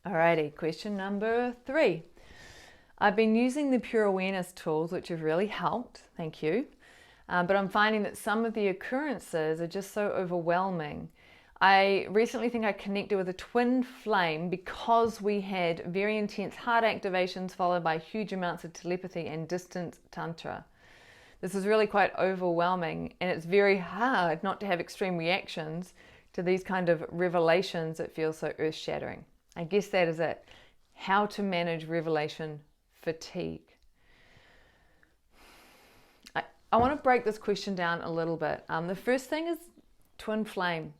Alrighty, question number 3. I've been using the Pure Awareness tools, which have really helped, thank you. But I'm finding that some of the occurrences are just so overwhelming. I recently think I connected with a twin flame because we had very intense heart activations followed by huge amounts of telepathy and distant tantra. This is really quite overwhelming, and it's very hard not to have extreme reactions to these kind of revelations that feel so earth-shattering. I guess that is it. How to manage revelation fatigue. I want to break this question down a little bit. The first thing is twin flame.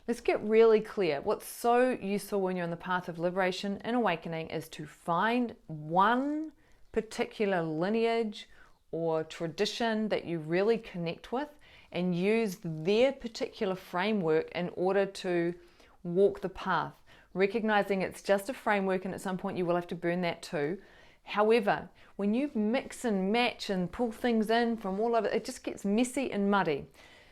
Let's get really clear. What's so useful when you're on the path of liberation and awakening is to find one particular lineage or tradition that you really connect with and use their particular framework in order to walk the path. Recognizing it's just a framework and at some point you will have to burn that too. However, when you mix and match and pull things in from all over, it just gets messy and muddy.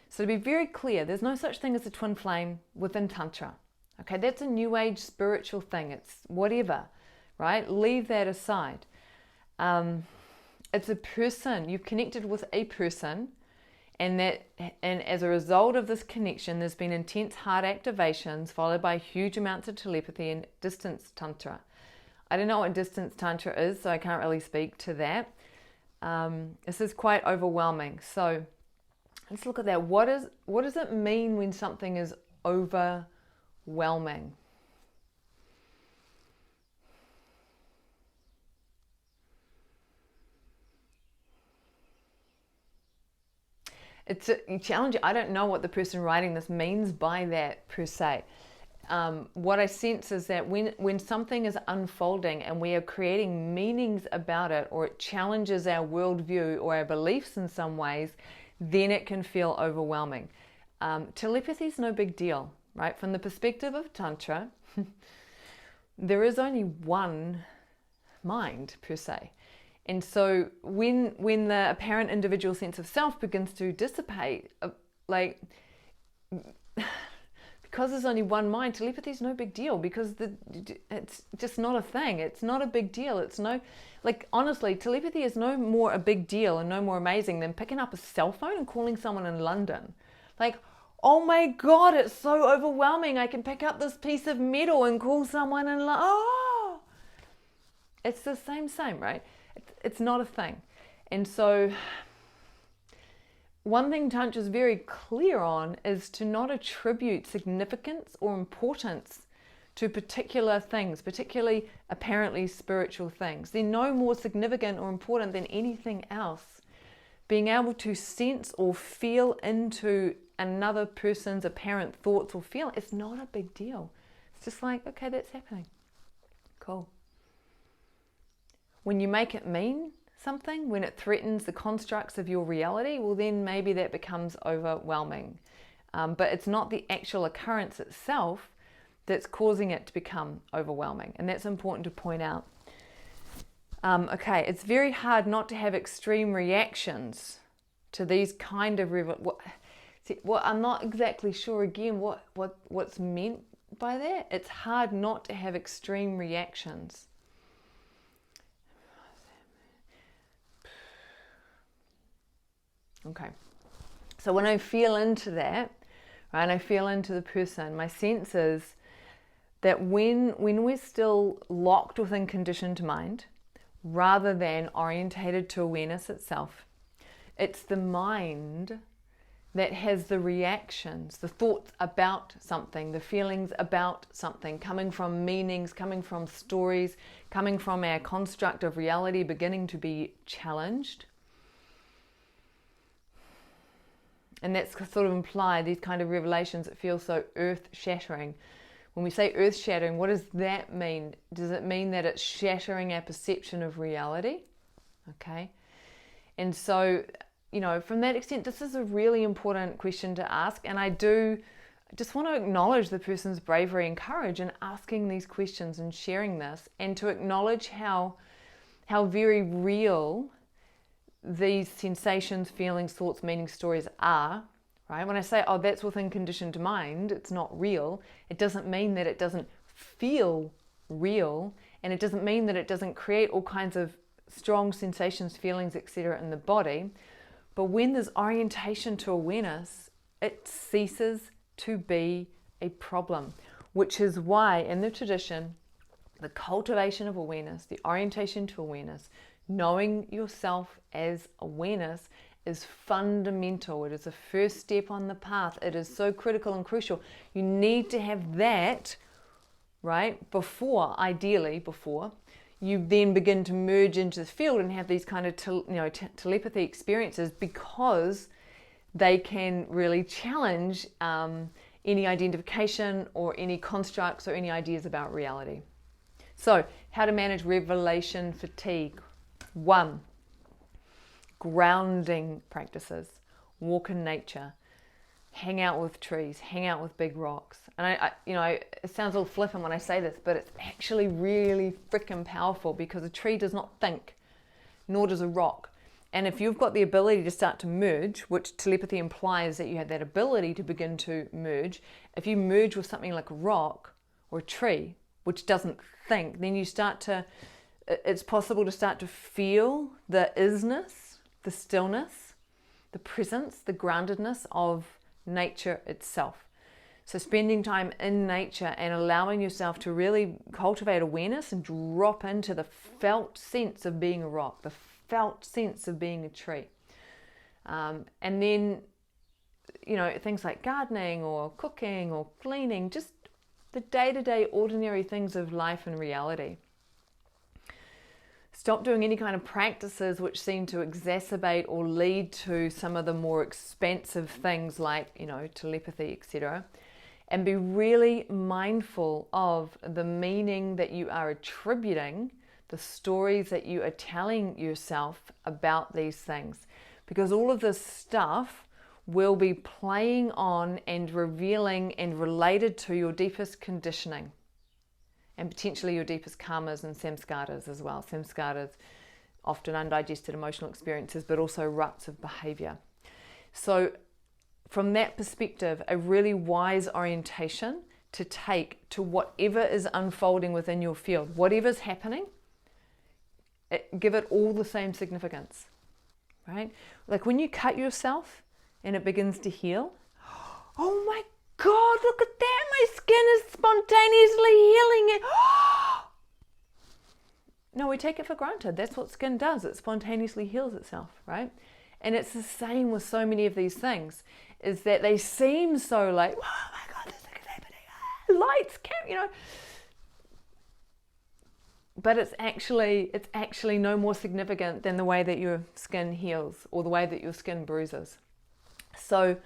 So to be very clear, there's no such thing as a twin flame within Tantra. Okay, that's a new age spiritual thing. It's whatever, right? Leave that aside. It's a person. You've connected with a person, and as a result of this connection, there's been intense heart activations followed by huge amounts of telepathy and distance Tantra. I don't know what distance Tantra is, so I can't really speak to that. This is quite overwhelming. So let's look at that. What does it mean when something is overwhelming? It's a challenge. I don't know what the person writing this means by that per se. What I sense is that when something is unfolding and we are creating meanings about it, or it challenges our worldview or our beliefs in some ways, then it can feel overwhelming. Telepathy is no big deal, right? From the perspective of Tantra, there is only one mind per se. And so when the apparent individual sense of self begins to dissipate, because there's only one mind, telepathy is no big deal because it's just not a thing. It's not a big deal. It's honestly, telepathy is no more a big deal and no more amazing than picking up a cell phone and calling someone in London. Oh my God, it's so overwhelming. I can pick up this piece of metal and call someone in London. Oh! It's the same, right? It's not a thing. And so one thing Tantra is very clear on is to not attribute significance or importance to particular things, particularly apparently spiritual things. They're no more significant or important than anything else. Being able to sense or feel into another person's apparent thoughts or feelings, it's not a big deal. It's just like, okay, that's happening. Cool. When you make it mean something, when it threatens the constructs of your reality, well then maybe that becomes overwhelming. But it's not the actual occurrence itself that's causing it to become overwhelming. And that's important to point out. Okay, it's very hard not to have extreme reactions to these kind of I'm not exactly sure again what's meant by that. It's hard not to have extreme reactions. Okay, so when I feel into that, right, and I feel into the person, my sense is that when we're still locked within conditioned mind, rather than orientated to awareness itself, it's the mind that has the reactions, the thoughts about something, the feelings about something, coming from meanings, coming from stories, coming from our construct of reality beginning to be challenged. And that's sort of implied, these kind of revelations that feel so earth-shattering. When we say earth-shattering, what does that mean? Does it mean that it's shattering our perception of reality? Okay. And so, from that extent, this is a really important question to ask. And I just want to acknowledge the person's bravery and courage in asking these questions and sharing this, and to acknowledge how very real these sensations, feelings, thoughts, meanings, stories are, right? When I say, that's within conditioned mind, it's not real, it doesn't mean that it doesn't feel real, and it doesn't mean that it doesn't create all kinds of strong sensations, feelings, etc. in the body. But when there's orientation to awareness, it ceases to be a problem, which is why in the tradition, the cultivation of awareness, the orientation to awareness, knowing yourself as awareness is fundamental. It is the first step on the path. It is so critical and crucial. You need to have that, right, before, ideally before, you then begin to merge into the field and have these kind of telepathy experiences, because they can really challenge any identification or any constructs or any ideas about reality. So, how to manage revelation fatigue. 1, grounding practices. Walk in nature. Hang out with trees. Hang out with big rocks. And it sounds a little flippant when I say this, but it's actually really freaking powerful, because a tree does not think, nor does a rock. And if you've got the ability to start to merge, which telepathy implies that you have that ability to begin to merge, if you merge with something like a rock or a tree, which doesn't think, then it's possible to start to feel the isness, the stillness, the presence, the groundedness of nature itself. So spending time in nature and allowing yourself to really cultivate awareness and drop into the felt sense of being a rock, the felt sense of being a tree. And then, things like gardening or cooking or cleaning, just the day-to-day ordinary things of life and reality. Stop doing any kind of practices which seem to exacerbate or lead to some of the more expansive things like, telepathy, etc. And be really mindful of the meaning that you are attributing, the stories that you are telling yourself about these things. Because all of this stuff will be playing on and revealing and related to your deepest conditioning, and potentially your deepest karmas and samskaras as well. Samskaras, often undigested emotional experiences, but also ruts of behavior. So from that perspective, a really wise orientation to take to whatever is unfolding within your field, whatever's happening, give it all the same significance, right? Like when you cut yourself and it begins to heal, oh my God, look at that, my skin is spontaneously healing it. No, we take it for granted. That's what skin does. It spontaneously heals itself, right? And it's the same with so many of these things, is that they seem so like, oh my God, this thing is happening. Lights, But it's actually no more significant than the way that your skin heals or the way that your skin bruises. So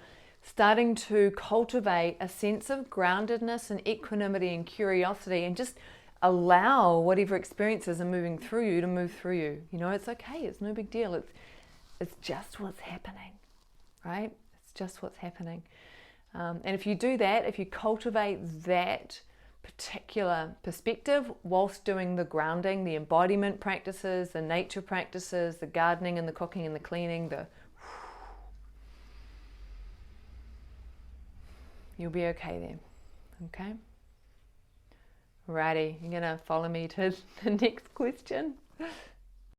starting to cultivate a sense of groundedness and equanimity and curiosity, and just allow whatever experiences are moving through you to move through you. It's okay. It's no big deal. It's just what's happening, right? It's just what's happening. And if you do that, if you cultivate that particular perspective whilst doing the grounding, the embodiment practices, the nature practices, the gardening and the cooking and the cleaning, you'll be okay then. Okay? Righty, you're going to follow me to the next question?